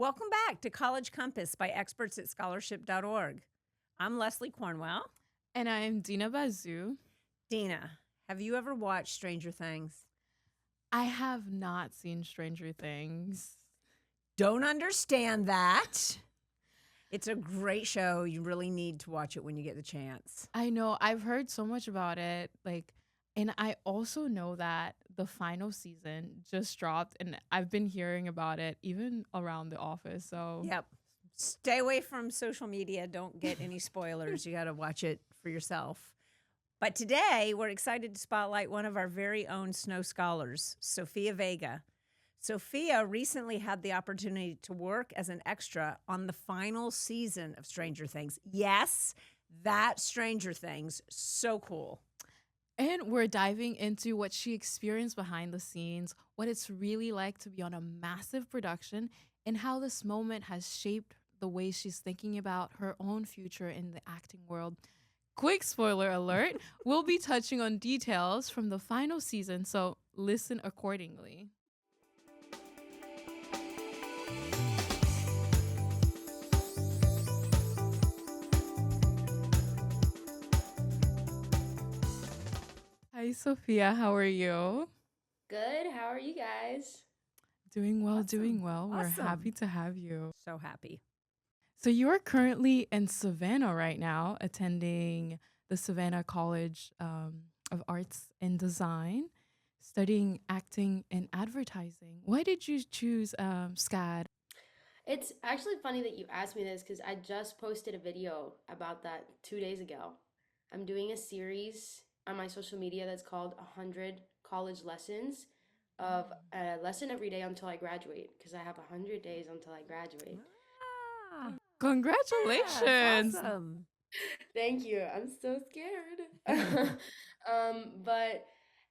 Welcome back to College Compass by experts at scholarship.org. I'm Leslie Cornwell. And I'm Dina Bazoo. Dina, have you ever watched Stranger Things? I have not seen Stranger Things. Don't understand that. It's a great show. You really need to watch it when you get the chance. I know I've heard so much about it. And I also know that the final season just dropped and I've been hearing about it even around the office. So Yep. Stay away from social media. Don't get any spoilers. You got to watch it for yourself. But today, we're excited to spotlight one of our very own snow scholars, Sofia Vega. Sofia recently had the opportunity to work as an extra on the final season of Stranger Things. Yes, that Stranger Things. So cool. And we're diving into what she experienced behind the scenes, what it's really like to be on a massive production, and how this moment has shaped the way she's thinking about her own future in the acting world. Quick spoiler alert, we'll be touching on details from the final season, so listen accordingly. Hi, Sophia. How are you? Good. How are you guys? Doing well, Awesome. doing well. We're Awesome. happy to have you. So happy. So, you are currently in Savannah right now, attending the Savannah College of Arts and Design, studying acting and advertising. Why did you choose SCAD? It's actually funny that you asked me this because I just posted a video about that 2 days ago. I'm doing a series on my social media that's called 100 College Lessons of a lesson every day until I graduate because I have 100 days until I graduate. Ah, Congratulations. awesome. Thank you. I'm so scared. But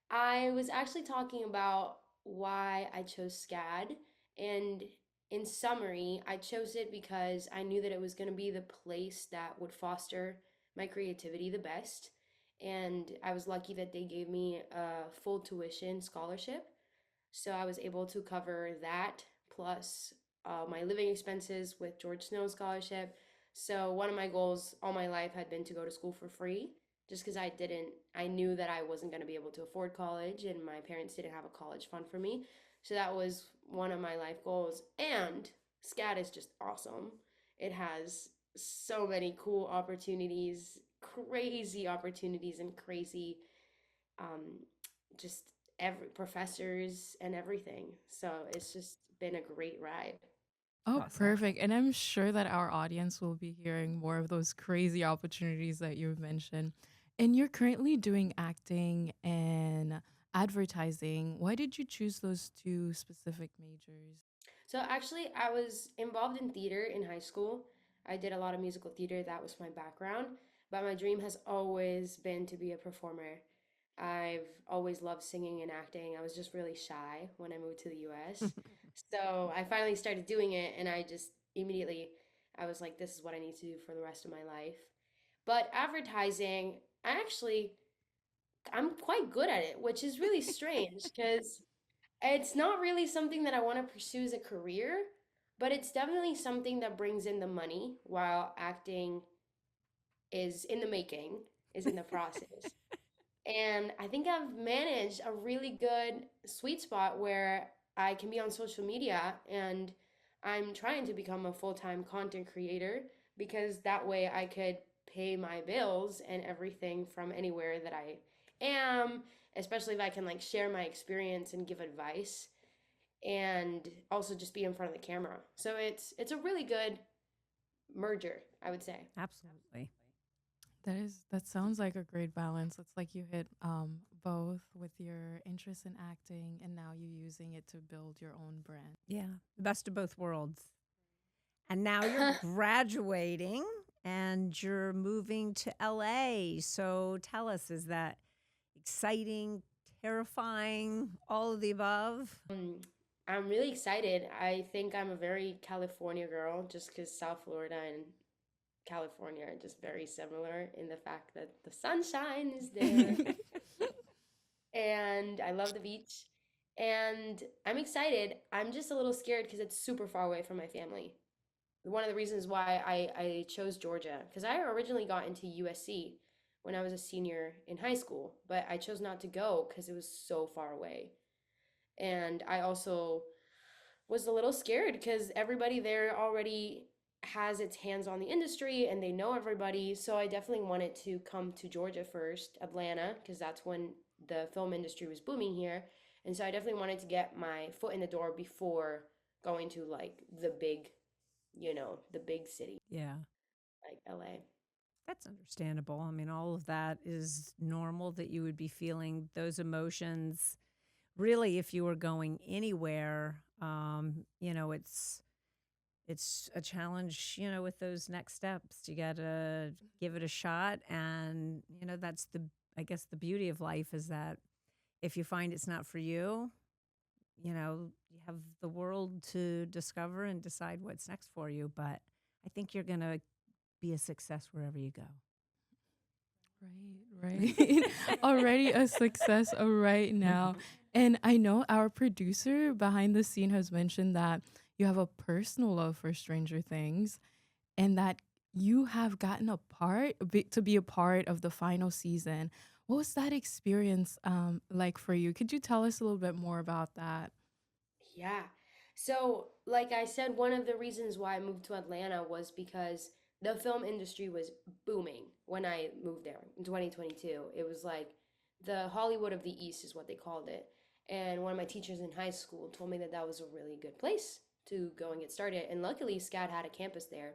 I was actually talking about why I chose SCAD. And in summary, I chose it because I knew that it was going to be the place that would foster my creativity the best. And I was lucky that they gave me a full tuition scholarship. So I was able to cover that plus my living expenses with George Snow scholarship. So one of my goals all my life had been to go to school for free, just because I knew that I wasn't going to be able to afford college and my parents didn't have a college fund for me. So that was one of my life goals. And SCAD is just awesome. It has so many cool opportunities, crazy opportunities, and crazy um, just every professors and everything. So it's just been a great ride. Oh, Awesome. perfect. And I'm sure that our audience will be hearing more of those crazy opportunities that you've mentioned. And you're currently doing acting and advertising. Why did you choose those two specific majors? So actually, I was involved in theater in high school. I did a lot of musical theater. That was my background. But my dream has always been to be a performer. I've always loved singing and acting. I was just really shy when I moved to the US. So I finally started doing it, and I just immediately, I was like, this is what I need to do for the rest of my life. But advertising, I'm quite good at it, which is really strange because it's not really something that I want to pursue as a career, but it's definitely something that brings in the money while acting is in the making, is in the process. And I think I've managed a really good sweet spot where I can be on social media and I'm trying to become a full-time content creator because that way I could pay my bills and everything from anywhere that I am, especially if I can like share my experience and give advice and also just be in front of the camera. So it's a really good merger, I would say. Absolutely. That sounds like a great balance. It's like you hit both with your interest in acting and now you're using it to build your own brand. Yeah, the best of both worlds. And now you're graduating and you're moving to LA. So tell us, is that exciting, terrifying, all of the above? I'm really excited. I think I'm a very California girl just because South Florida and California are just very similar in the fact that the sunshine is there and I love the beach. And I'm excited. I'm just a little scared because it's super far away from my family. One of the reasons why I chose Georgia, because I originally got into USC when I was a senior in high school, but I chose not to go because it was so far away. And I also was a little scared because everybody there already has its hands on the industry and they know everybody. So I definitely wanted to come to Georgia first, Atlanta, because that's when the film industry was booming here. And so I definitely wanted to get my foot in the door before going to like the big, the big city Yeah. like LA. That's understandable. I mean, all of that is normal that you would be feeling those emotions. Really, if you were going anywhere, it's a challenge, with those next steps. You got to give it a shot, and that's I guess the beauty of life is that if you find it's not for you, you have the world to discover and decide what's next for you. But I think you're going to be a success wherever you go. Right, right. Already a success right now. And I know our producer behind the scene has mentioned that you have a personal love for Stranger Things and that you have gotten to be a part of the final season. What was that experience like for you? Could you tell us a little bit more about that? Yeah. So, like I said, one of the reasons why I moved to Atlanta was because the film industry was booming when I moved there in 2022. It was like the Hollywood of the East is what they called it. And one of my teachers in high school told me that that was a really good place to go and get started. And luckily, SCAD had a campus there.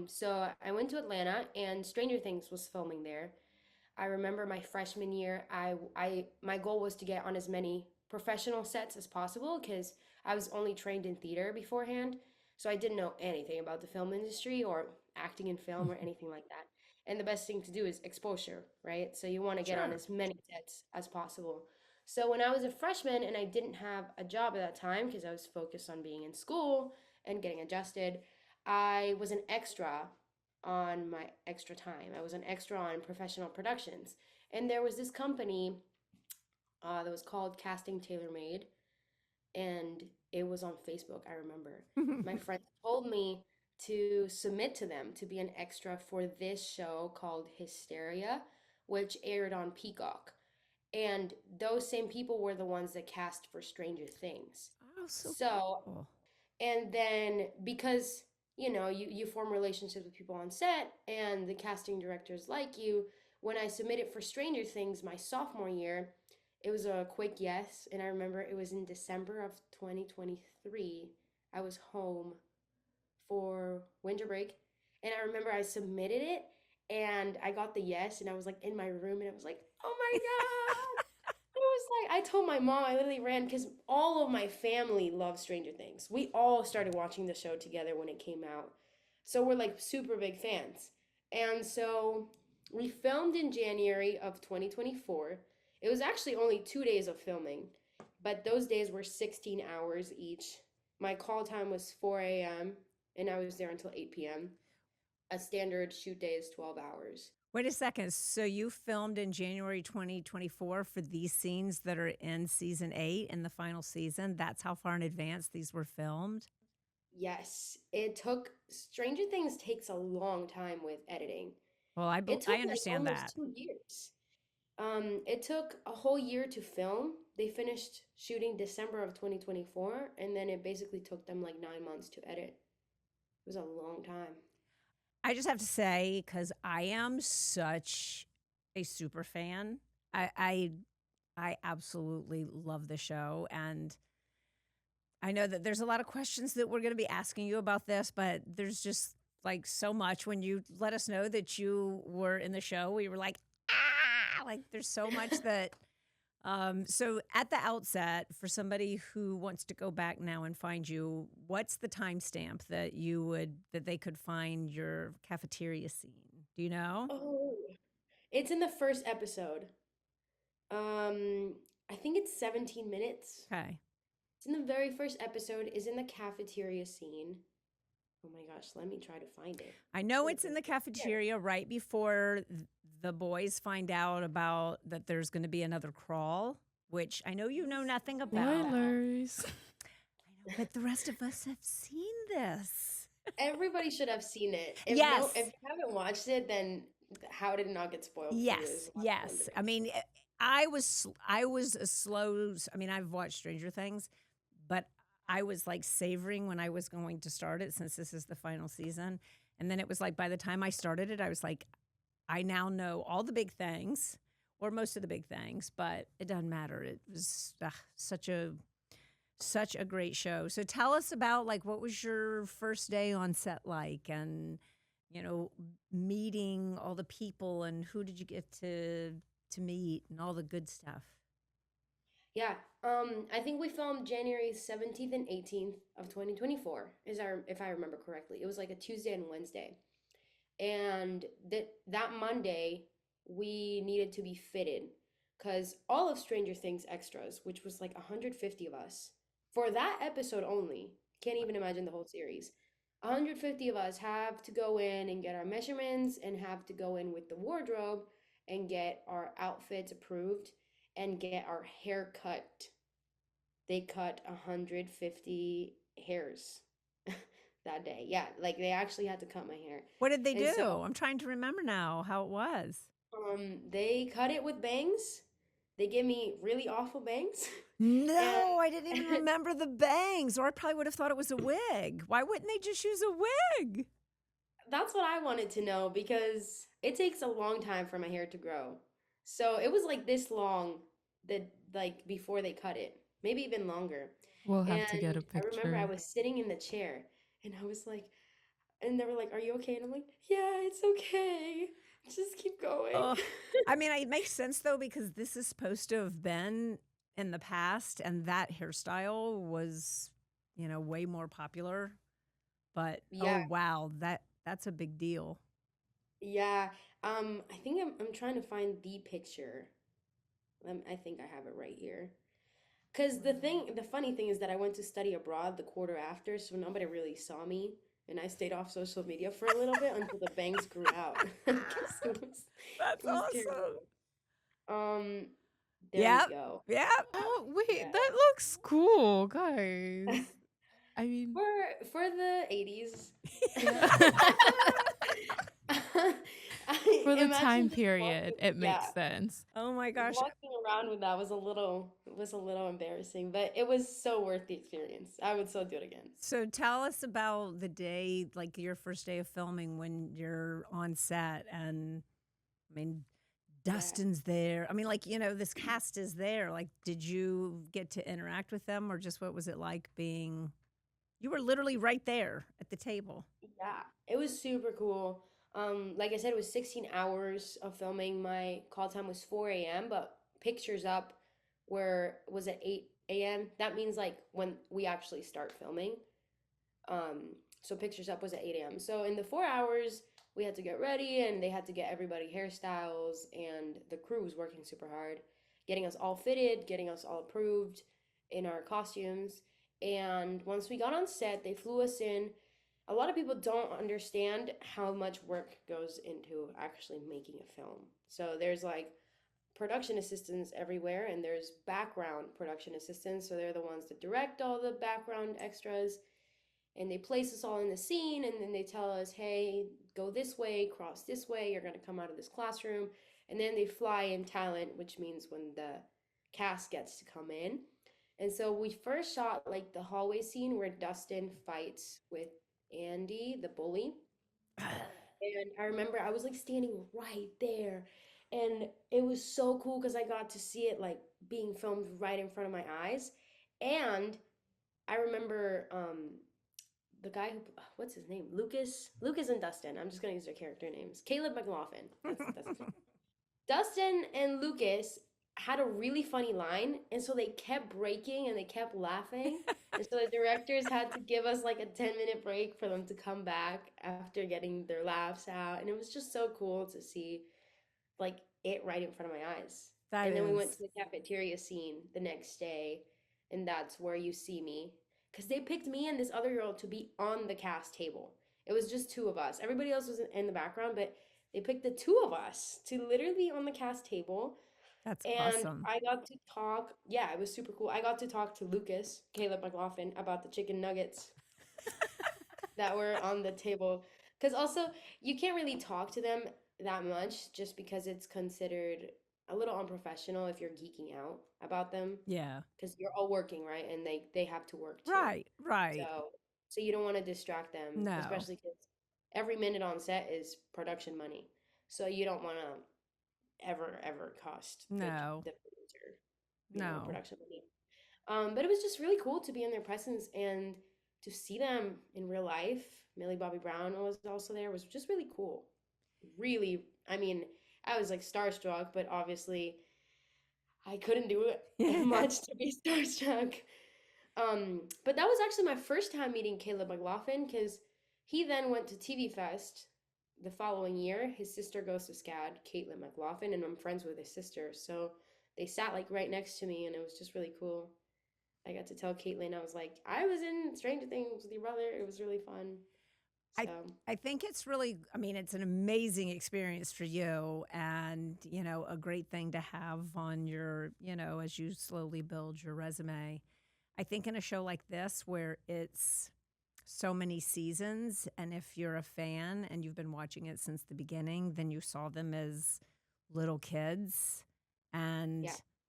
So I went to Atlanta, and Stranger Things was filming there. I remember my freshman year, my goal was to get on as many professional sets as possible because I was only trained in theater beforehand. So I didn't know anything about the film industry or acting in film or anything like that. And the best thing to do is exposure, right? So you want to get on Sure. as many sets as possible. So when I was a freshman and I didn't have a job at that time because I was focused on being in school and getting adjusted, I was an extra on my extra time. I was an extra on professional productions. And there was this company that was called Casting Tailor Made, and it was on Facebook, I remember. My friend told me to submit to them to be an extra for this show called Hysteria, which aired on Peacock. And those same people were the ones that cast for Stranger Things. Oh, so So cool. and then because you form relationships with people on set and the casting directors like you, when I submitted for Stranger Things my sophomore year, it was a quick yes. And I remember it was in December of 2023. I was home for winter break, and I remember I submitted it and I got the yes, and I was like in my room and I was like, oh my god. It was like I told my mom, I literally ran because all of my family loves Stranger Things. We all started watching the show together when it came out. So we're like super big fans. And so we filmed in January of 2024. It was actually only 2 days of filming, but those days were 16 hours each. My call time was 4 a.m. and I was there until 8 p.m. A standard shoot day is 12 hours. Wait a second. So you filmed in January 2024 for these scenes that are in season 8 in the final season? That's how far in advance these were filmed? Yes, it took Stranger Things takes a long time with editing. Well, It I took like understand almost that. 2 years. It took a whole year to film. They finished shooting December of 2024, and then it basically took them like 9 months to edit. It was a long time. I just have to say, because I am such a super fan, I, I I absolutely love the show, and I know that there's a lot of questions that we're going to be asking you about this, but there's just like so much. When you let us know that you were in the show, we were like, ah, like there's so much that. So at the outset, for somebody who wants to go back now and find you, what's the timestamp that they could find your cafeteria scene? Do you know? Oh, it's in the first episode. I think it's 17 minutes. Okay. It's in the very first episode, is in the cafeteria scene. Oh my gosh, let me try to find it. I know Wait, it's in the yeah. cafeteria right before the boys find out about that there's going to be another crawl which I know you know nothing about. Spoilers. I know, but the rest of us have seen this. Everybody should have seen it. If Yes. you haven't watched it, then how did it not get spoiled for you is Yes. what I'm Yes. I wondering. mean, I was a I mean, I've watched Stranger Things, but I was like savoring when I was going to start it since this is the final season. And then it was like by the time I started it, I was like, I now know all the big things or most of the big things, but it doesn't matter. It was such a great show. So tell us about like what was your first day on set like and you know meeting all the people and who did you get to meet and all the good stuff. Yeah, I think we filmed January 17th and 18th of 2024, if I remember correctly. It was like a Tuesday and Wednesday. And that Monday, we needed to be fitted because all of Stranger Things extras, which was like 150 of us, for that episode only, can't even imagine the whole series. 150 of us have to go in and get our measurements and have to go in with the wardrobe and get our outfits approved and get our hair cut. They cut 150 hairs that day. Yeah, like they actually had to cut my hair. What did they And do? so I'm trying to remember now how it was. they cut it with bangs. They gave me really awful bangs. And No, I didn't even remember the bangs, or I probably would have thought it was a wig. Why wouldn't they just use a wig? that's what I wanted to know because it takes a long time for my hair to grow. So it was like this long that like before they cut it, maybe even longer. We'll have to get And a I remember I picture. was sitting in the chair and I was like, and they were like, "Are you okay?" And I'm like, "Yeah, it's okay. Just keep going." Oh, I mean, it makes sense though because this is supposed to have been in the past, and that hairstyle was, way more popular. But oh Yeah, wow, that's a big deal. yeah. I think I'm trying to find the picture. I think I have it right here. Because the funny thing is that I went to study abroad the quarter after, so nobody really saw me, and I stayed off social media for a little bit until the bangs grew out. 'Cause That's it was awesome. terrible. Um, there we Yep. go. Yep. Oh, wait, Yeah. that looks cool, guys. I mean, For the 80s. yeah. For I the imagine time just period, walking, it yeah, makes sense. Oh my gosh. walking around with that was a little embarrassing, but it was so worth the experience. I would so do it again. So tell us about the day, like your first day of filming when you're on set and I mean Yeah. Dustin's there. I mean like, this cast is there. Like did you get to interact with them or just what was it like being you were literally right there at the table. Yeah, it was super cool. Like I said, it was 16 hours of filming. My call time was 4 a.m., but pictures up was at 8 a.m. That means like when we actually start filming. So pictures up was at 8 a.m. So in the 4 hours, we had to get ready and they had to get everybody hairstyles and the crew was working super hard, getting us all fitted, getting us all approved in our costumes. And once we got on set, they flew us in. A lot of people don't understand how much work goes into actually making a film. So there's like production assistants everywhere and there's background production assistants. So they're the ones that direct all the background extras and they place us all in the scene and then they tell us, hey, go this way, cross this way, you're going to come out of this classroom. And then they fly in talent, which means when the cast gets to come in. And so we first shot like the hallway scene where Dustin fights with Andy, the bully. And I remember I was like standing right there. And it was so cool because I got to see it like being filmed right in front of my eyes. And I remember the guy who what's his name? Lucas and Dustin. I'm just gonna use their character names. Caleb McLaughlin. That's his name. Dustin and Lucas had a really funny line, and so they kept breaking and they kept laughing. And so the directors had to give us like a 10-minute break for them to come back after getting their laughs out. And it was just so cool to see like it right in front of my eyes. That And then we went is to the cafeteria scene the next day, and that's where you see me. Because they picked me and this other girl to be on the cast table. It was just two of us. Everybody else was in the background, but they picked the two of us to literally be on the cast table. That's And awesome. I got to talk, yeah, it was super cool. I got to talk to Lucas, Caleb McLaughlin, about the chicken nuggets that were on the table. Because also, you can't really talk to them that much just because it's considered a little unprofessional if you're geeking out about them. Yeah. Because you're all working, right? And they have to work too. Right, right. So so you don't want to distract them, No, especially because every minute on set is production money. So you don't want to ever cost no, the producer, no. production money. But it was just really cool to be in their presence and to see them in real life. Millie Bobby Brown was also there. It was just really cool. Really, I mean, I was like starstruck, but obviously I couldn't do it much to be starstruck. But that was actually my first time meeting Caleb McLaughlin because he then went to TV Fest the following year. His sister goes to SCAD, Caitlin McLaughlin, and I'm friends with his sister. So they sat like right next to me, and it was just really cool. I got to tell Caitlin, I was like, I was in Stranger Things with your brother. It was really fun. I So, I think it's really, I mean, it's an amazing experience for you and, a great thing to have on your, as you slowly build your resume. I think in a show like this where it's so many seasons and if you're a fan and you've been watching it since the beginning, then you saw them as little kids and,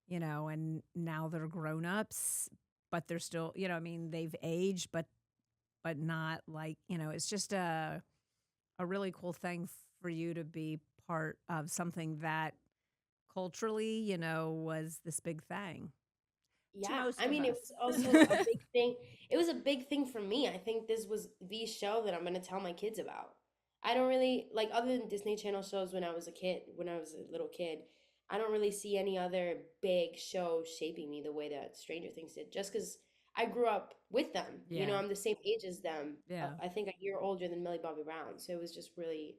yeah. and now they're grown-ups, but they're still, I mean, they've aged, but not like, it's just a really cool thing for you to be part of something that culturally, was this big thing to Yeah, most I of mean, it us. was also a big thing. It was a big thing for me. I think this was the show that I'm going to tell my kids about. I don't really like other than Disney Channel shows when I was a kid, when I was a little kid. I don't really see any other big show shaping me the way that Stranger Things did. Just because I grew up with them. Yeah. I'm the same age as them. Yeah. I think a year older than Millie Bobby Brown. So it was just really,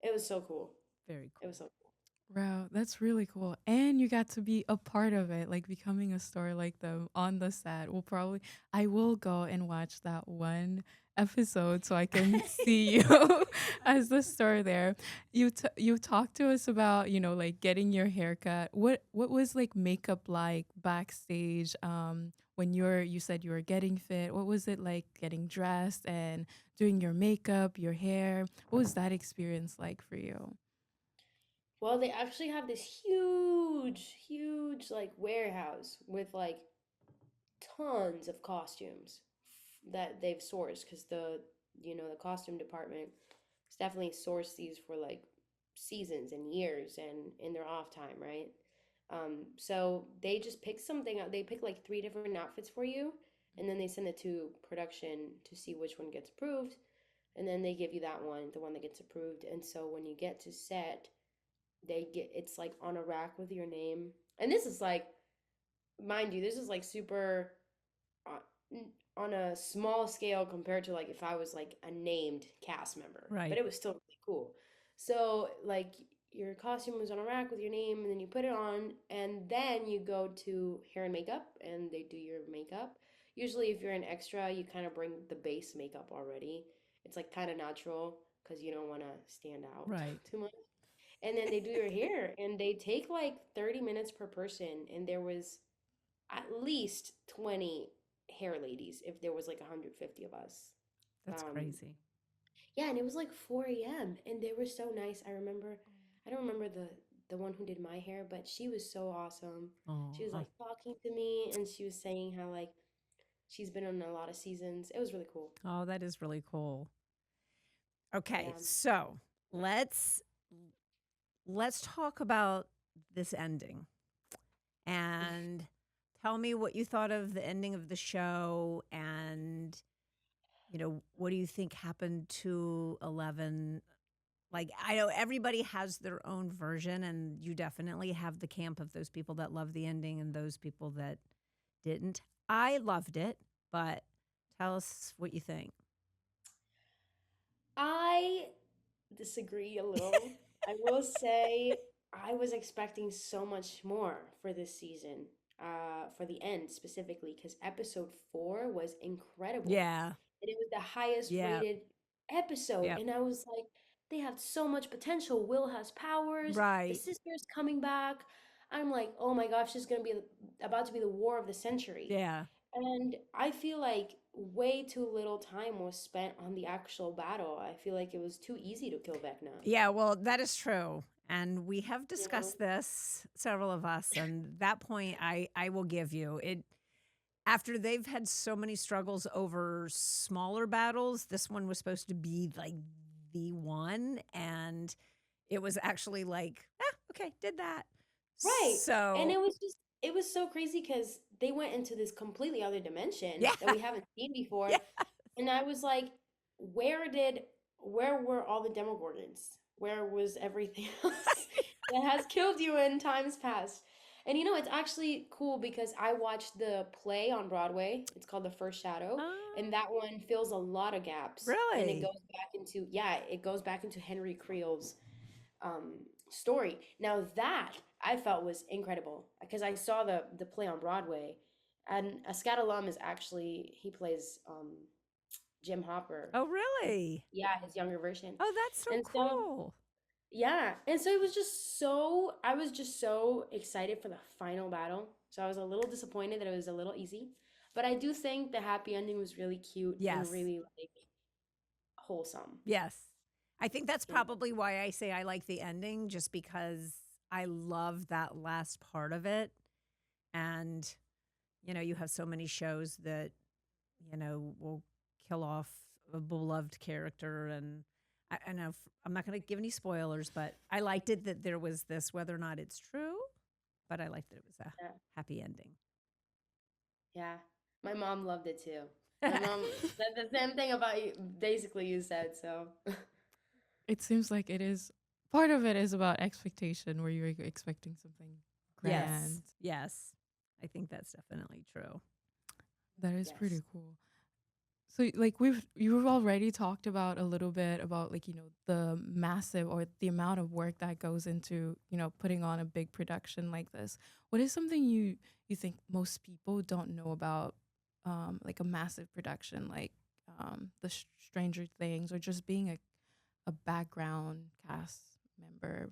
it was so cool. Very It cool. was so cool. Wow, that's really cool. And you got to be a part of it, like becoming a star like them on the set. I will go and watch that one episode so I can see you as the star there. You talked to us about, like getting your haircut. What was like makeup like backstage when you said you were getting fit? What was it like getting dressed and doing your makeup, your hair? What was that experience like for you? Well, they actually have this huge like warehouse with like tons of costumes that they've sourced because the costume department has definitely sourced these for like seasons and years and in their off time, right? So they just pick something out. They pick like three different outfits for you, and then they send it to production to see which one gets approved, and then they give you that one, the one that gets approved. And so when you get to set, it's like on a rack with your name, and this is like, mind you, this is like super on a small scale compared to like if I was like a named cast member, but Right. it was still really cool. So like your costume was on a rack with your name, and then you put it on, and then you go to hair and makeup, and they do your makeup. Usually, if you're an extra, you kind of bring the base makeup already. It's like kind of natural because you don't want to stand out Right. too much. And then they do your hair, and they take like 30 minutes per person, and there was at least 20 hair ladies if there was like 150 of us. That's Um, crazy. yeah, and it was like 4 a.m. and they were so nice. I don't remember the one who did my hair, but she was so awesome. She was Oh, like talking to me, and she was saying how like she's been on a lot of seasons. It was really cool. oh, that is really cool. Okay, Yeah. so let's let's talk about this ending and tell me what you thought of the ending of the show and what do you think happened to 11. Like, I know everybody has their own version, and you definitely have the camp of those people that love the ending and those people that didn't. I loved it, but tell us what you think. I disagree a little. I will say I was expecting so much more for this season, for the end specifically, because episode 4 was incredible. Yeah. And it was the highest Yeah. rated episode. Yep. And I was like, they have so much potential. Will has powers, the Right. sister's coming back. I'm like, oh my gosh, this is gonna be about to be the war of the century. Yeah. And I feel like way too little time was spent on the actual battle. I feel like it was too easy to kill Vecna, Yeah, well, that is true. And we have you know? discussed this, several of us, and that point I will give you. It after they've had so many struggles over smaller battles, this one was supposed to be like the one, and it was actually like, okay, did that. Right. And So, it was so crazy because they went into this completely other dimension yeah, that we haven't seen before. yeah, And I was like, where were all the Demogorgons? Where was everything else that has killed you in times past? And it's actually cool because I watched the play on Broadway. It's called The First Shadow, and uh, that one fills a lot of gaps. And it really? goes back into, yeah, it goes back into Henry Creel's um, story. Now that I felt was incredible because I saw the play on Broadway, and a Scat alum is actually he plays Jim Hopper. Oh, really? Yeah, his younger version. Oh, that's so And so cool. yeah, and so it was just so I was just so excited for the final battle. So I was a little disappointed that it was a little easy, but I do think the happy ending was really cute and Yes. really like wholesome. Yes. I think that's You know? probably why I say I like the ending, just because I love that last part of it. And, you have so many shows that, will kill off a beloved character. And I know I'm not going to give any spoilers, but I liked it that there was this, whether or not it's true, but I liked that it was a Yeah. happy ending. Yeah. My mom loved it too. My mom said the same thing about you, basically you said, so It seems like it is part of it is about expectation where you're expecting something Yes. grand. Yes. I think that's definitely true. That is yes. pretty cool. So like you've already talked about a little bit about like the massive or the amount of work that goes into putting on a big production like this. What is something you think most people don't know about like a massive production like the Stranger Things or just being a background cast member?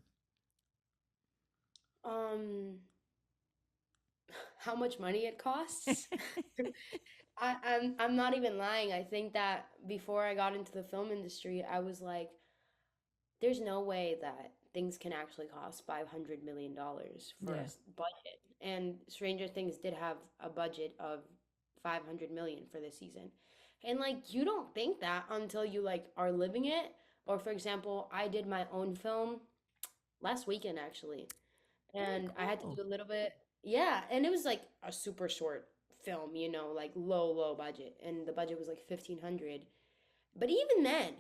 Um, how much money it costs? I'm not even lying. I think that before I got into the film industry, I was like, there's no way that things can actually cost $500 million for a Yeah. budget. And Stranger Things did have a budget of 500 million for this season. And like you don't think that until you like are living it. Or for example, I did my own film last weekend actually. Very And I had to cool. do a little bit, yeah, and it was like a super short film, like low budget. And the budget was like 1500. But even then,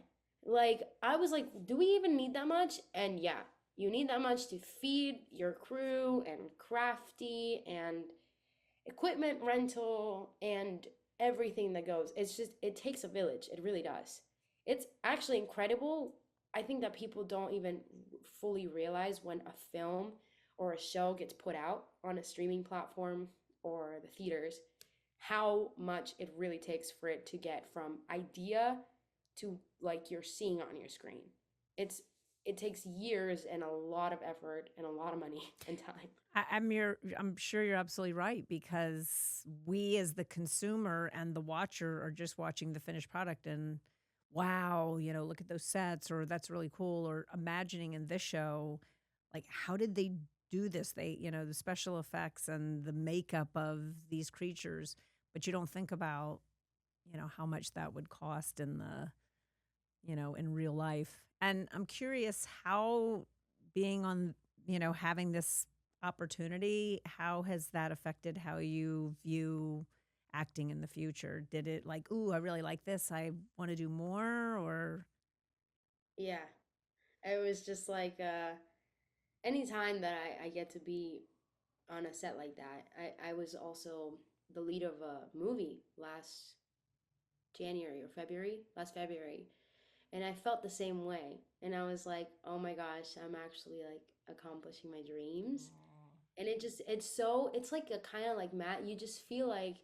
like I was like, do we even need that much? And yeah, you need that much to feed your crew and crafty and equipment rental and everything that goes. It's just it takes a village. It really does. It's actually incredible. I think that people don't even fully realize when a film or a show gets put out on a streaming platform or the theaters how much it really takes for it to get from idea to like you're seeing on your screen. It's it takes years and a lot of effort and a lot of money and time. I'm sure you're absolutely right, because we as the consumer and the watcher are just watching the finished product and wow, look at those sets, or that's really cool, or imagining in this show, like how did they do this? They, the special effects and the makeup of these creatures, but you don't think about, how much that would cost in the, in real life. And I'm curious how being on, having this opportunity, how has that affected how you view acting in the future? Did it like, ooh, I really like this, I want to do more, or Yeah. It was just like anytime that I get to be on a set like that. I was also the lead of a movie last January or February, last February, and I felt the same way. And I was like, oh my gosh, I'm actually like accomplishing my dreams. And it's like a kind of like Matt, you just feel like,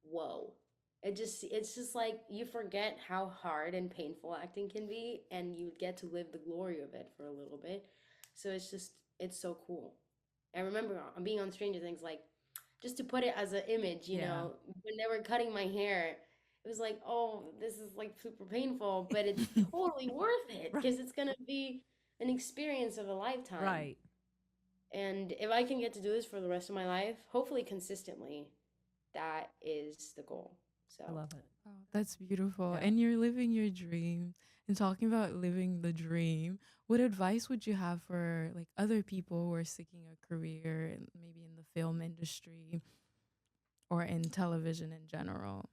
whoa. It's just like you forget how hard and painful acting can be, and you get to live the glory of it for a little bit. So it's so cool. I remember being on Stranger Things, like, just to put it as an image, Yeah. when they were cutting my hair, it was like, oh, this is like super painful, but it's totally worth it Right. because it's gonna be an experience of a lifetime. Right. And if I can get to do this for the rest of my life, hopefully consistently, that is the goal. So, I love it. Oh, that's beautiful. Yeah. And you're living your dream. And talking about living the dream, what advice would you have for like other people who are seeking a career maybe in the film industry or in television in general?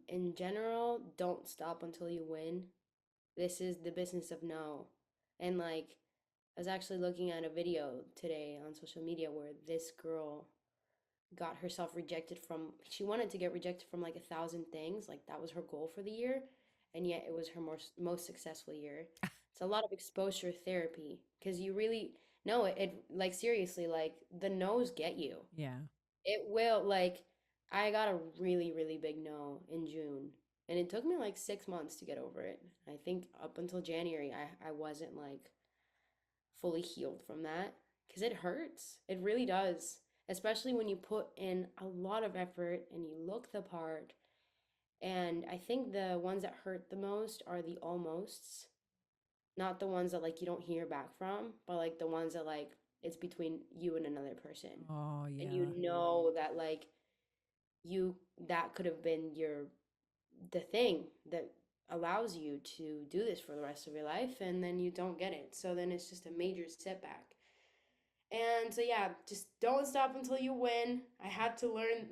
in general, don't stop until you win. This is the business of no. And like, I was actually looking at a video today on social media where this girl got herself rejected from, she wanted to get rejected from like 1,000 things. Like, that was her goal for the year. And yet it was her most successful year. It's a lot of exposure therapy because you really, no, it like seriously, like the no's get you. Yeah. It will, like, I got a really, really big no in June. And it took me like 6 months to get over it. I think up until January, I wasn't like fully healed from that because it hurts. It really does. Especially when you put in a lot of effort and you look the part. And I think the ones that hurt the most are the almosts, not the ones that like you don't hear back from, but like the ones that like it's between you and another person. Oh, And yeah. you know that like you that could have been the thing that allows you to do this for the rest of your life, and then you don't get it, so then it's just a major setback. And so yeah, just don't stop until you win. I had to learn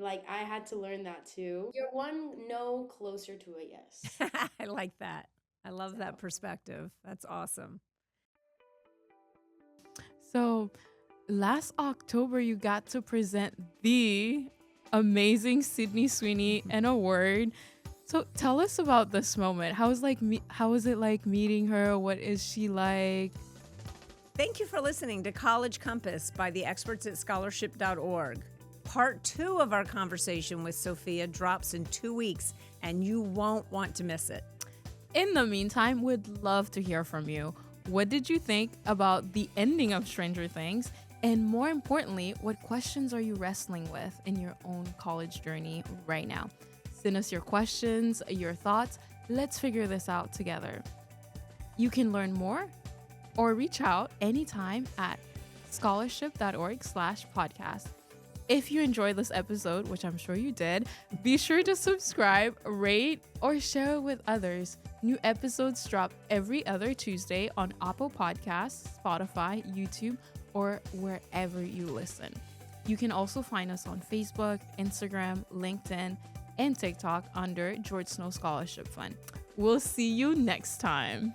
that too. You're one no closer to a yes. I like that. I love So that perspective. That's awesome. So last October, you got to present the amazing Sydney Sweeney an award. So tell us about this moment. How was it like meeting her? What is she like? Thank you for listening to College Compass by the experts at scholarship.org. Part 2 of our conversation with Sofia drops in 2 weeks, and you won't want to miss it. In the meantime, we'd love to hear from you. What did you think about the ending of Stranger Things? And more importantly, what questions are you wrestling with in your own college journey right now? Send us your questions, your thoughts. Let's figure this out together. You can learn more or reach out anytime at scholarship.org/podcast. If you enjoyed this episode, which I'm sure you did, be sure to subscribe, rate, or share it with others. New episodes drop every other Tuesday on Apple Podcasts, Spotify, YouTube, or wherever you listen. You can also find us on Facebook, Instagram, LinkedIn, and TikTok under George Snow Scholarship Fund. We'll see you next time.